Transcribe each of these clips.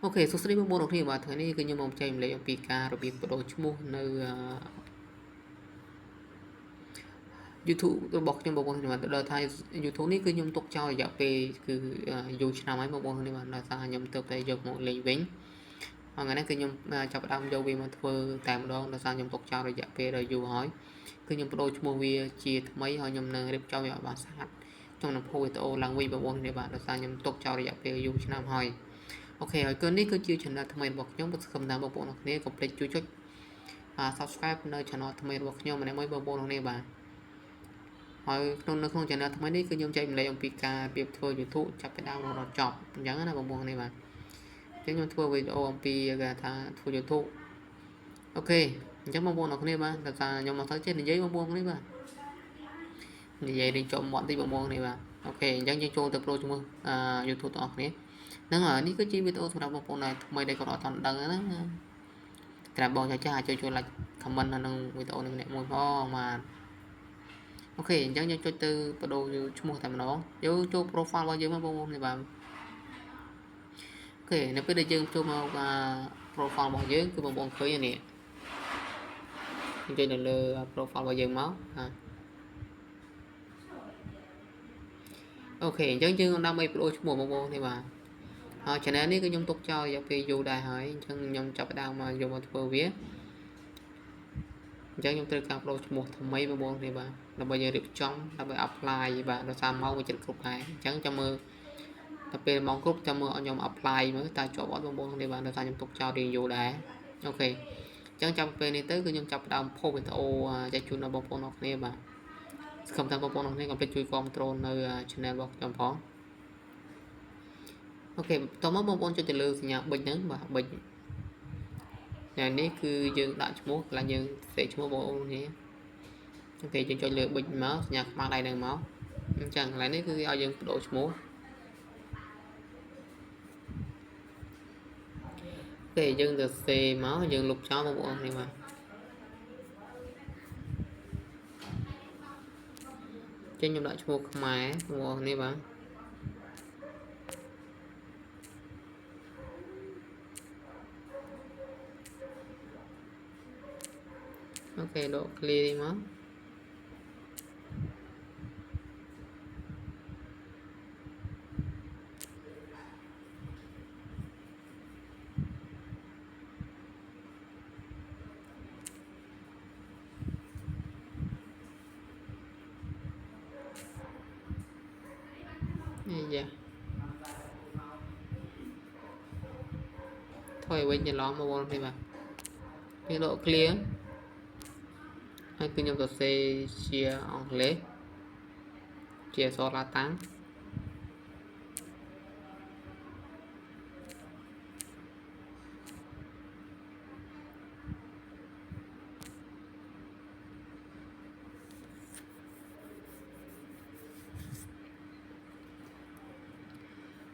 Ok, số stream bông bông đầu tiên và thời này cứ như mong chạy lấy ông pika rồi bị đồ mua nơi YouTube របស់ខ្ញុំបងប្អូនខ្ញុំបានដល់ថា YouTube នេះគឺខ្ញុំទុកចោលរយៈពេលគឺយូរឆ្នាំហើយបងប្អូននេះបានដល់ថាខ្ញុំទៅតែយកមកលេងវិញថ្ងៃនេះគឺខ្ញុំចាប់ផ្ដើមយកវាមកធ្វើតែម្ដងដល់ថាខ្ញុំទុកចោលរយៈពេលដល់យូរហើយគឺខ្ញុំបដូរឈ្មោះវាជាថ្មីហើយខ្ញុំនឹងរៀបចំវាឲ្យបានស្អាតខ្ញុំនឹងធ្វើវីដេអូឡើងវិញបងប្អូននេះបាទដល់ថាខ្ញុំទុកចោលរយៈពេលយូរឆ្នាំហើយអូខេហើយគឺនេះគឺជា channel ថ្មីរបស់ខ្ញុំបើស្គមតាមបងប្អូនអរគ្នាកុំភ្លេចជួយចុច subscribe នៅ channel ថ្មីរបស់ខ្ញុំម្នាក់មួយបងប្អូនគ្នាបាទហើយនៅក្នុង channel ថ្មីនេះគឺខ្ញុំចែកម្លែកអំពីការរៀបធ្វើ YouTube ចាប់ពីដើមដល់ចប់អញ្ចឹងណាបងប្អូននេះបាទអញ្ចឹងខ្ញុំធ្វើវីដេអូអំពីគេថាធ្វើ YouTube អូខេអញ្ចឹងបងប្អូនអរគ្នាបាទដល់ថាខ្ញុំមកទៅចេះនិយាយបងប្អូននេះបាទនិយាយនឹងចុំមាត់តិចបងប្អូននេះបាទអូខេអញ្ចឹងយើងចូលទៅប្រូជាមួយYouTube ទាំងអស់គ្នាហ្នឹងហើយនេះគឺជាវីដេអូសម្រាប់បងប្អូនដែលថ្មីដែលគាត់អត់ទាន់ដឹងណាត្រាប់បងចាស់អាចជួយ like comment នៅក្នុងវីដេអូនេះម្នាក់មួយផងបាទអូខេអញ្ចឹងយើងចុចទៅបដូរឈ្មោះតែម្ដងយើងចូល profile របស់យើងមកបងប្អូននេះបាទអូខេនៅពេលដែលយើងចូលមក profile របស់យើងគឺបងប្អូនឃើញនេះយើងចុចនៅលើ profile របស់យើងមកអូខេអញ្ចឹងយើងដើម្បីបដូរឈ្មោះបងប្អូននេះបាទហើយ channel នេះគឺខ្ញុំទុកចោលរយៈពេលយូរដែរហើយអញ្ចឹងខ្ញុំចាប់ផ្ដើមមកយកមកធ្វើវាអញ្ចឹងខ្ញុំត្រូវការបដូរឈ្មោះថ្មីបងប្អូននេះបាទដើម្បីយើងរៀបចំដើម្បី apply បាទដោយសារមកវាចិត្តគ្រប់ដែរអញ្ចឹងចាំមើលដល់ពេលមកគ្រប់ចាំមើលឲ្យខ្ញុំ apply មើលតើជាប់អត់បងប្អូននេះបាទដោយសារខ្ញុំទុកចោលរៀងយូរដែរអូខេអញ្ចឹងចាំពេលនេះទៅគឺខ្ញុំចាប់ផ្ដើមផុសវីដេអូចែកជូនដល់បងប្អូនអរគ្នាបាទស្គមថាបងប្អូនអរគ្នាកុំភ្លេចជួយគាំទ្រនៅ channel របស់ខ្ញុំផងអូខេតោះមកបងប្អូនចុចទៅលើសញ្ញាប៊ិចហ្នឹងបាទប៊ិចយ៉ាងនេះគឺយើងដាក់ឈ្មោះកន្លែងយើងសេឈ្មោះបងប្អូននេះអូខេយើងចុចលើប៊ិចមកសញ្ញាខ្មៅដៃនឹងមកអញ្ចឹងកន្លែងនេះគឺឲ្យយើងបដូរឈ្មោះពេលយើងទៅសេមកយើងលុបចោលបងប្អូននេះបាទចេញខ្ញុំដាក់ឈ្មោះខ្មែរបងប្អូននេះបាទអូខេដក clear នេះមកយ៉ាថយវិញច្រឡំបងប្អូននេះបាទយើងដក clear ហើយគឺខ្ញុំសរសេរជាអង់គ្លេសជាអក្សរឡាតាំង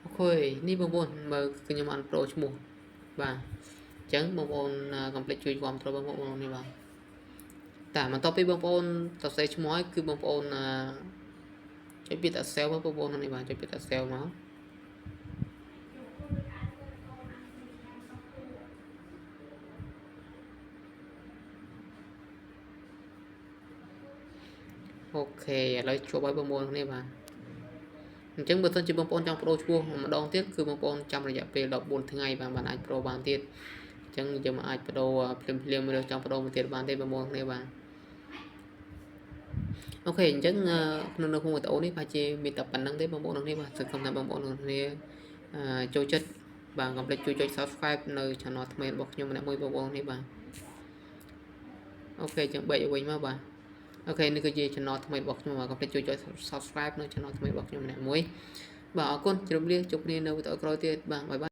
អូខេនេះបងប្អូនមើលគឺខ្ញុំបានប្រូឈ្មោះបាទអញ្ចឹងបងប្អូនកុំភ្លេចជួយគាំទ្របងប្អូននេះបាទតែបន្ទាប់ពីបងប្អូនសរសេរឈ្មោះហើយគឺបងប្អូនចុចពាក្យតា sell មកបងប្អូននេះបាទចុចពាក្យតា sell មកអូខេឥឡូវជួបឲ្យបងប្អូននេះបាទអញ្ចឹងបើសិនជាបងប្អូនចង់ប្រូឈ្មោះម្ដងទៀតគឺបងប្អូនចាំរយៈពេល14ថ្ងៃបានអាចប្រូបានទៀតអញ្ចឹងយើងអាចប្ដូរភ្លាមៗឬចង់ប្ដូរមួយទៀតបានទេបងប្អូនគ្នាបាទអូខេអញ្ចឹងនៅក្នុងវីដេអូនេះប្រហែលជាមានតែប៉ុណ្្នឹងទេបងប្អូនគ្នាបាទសង្ឃឹមថាបងប្អូនគ្នាចូលចិត្តបាទកុំភ្លេចជួយចុច subscribe នៅ channel ថ្មីរបស់ខ្ញុំម្នាក់មួយបងប្អូននេះបាទអូខេអញ្ចឹងបែកឲ្យវិញមកបាទអូខេនេះគឺជា channel ថ្មីរបស់ខ្ញុំបាទកុំភ្លេចជួយចុច subscribe នៅ channel ថ្មីរបស់ខ្ញុំម្នាក់មួយបាទអរគុណជម្រាបលាជួបគ្នានៅវីដេអូក្រោយទៀតបាទបាយ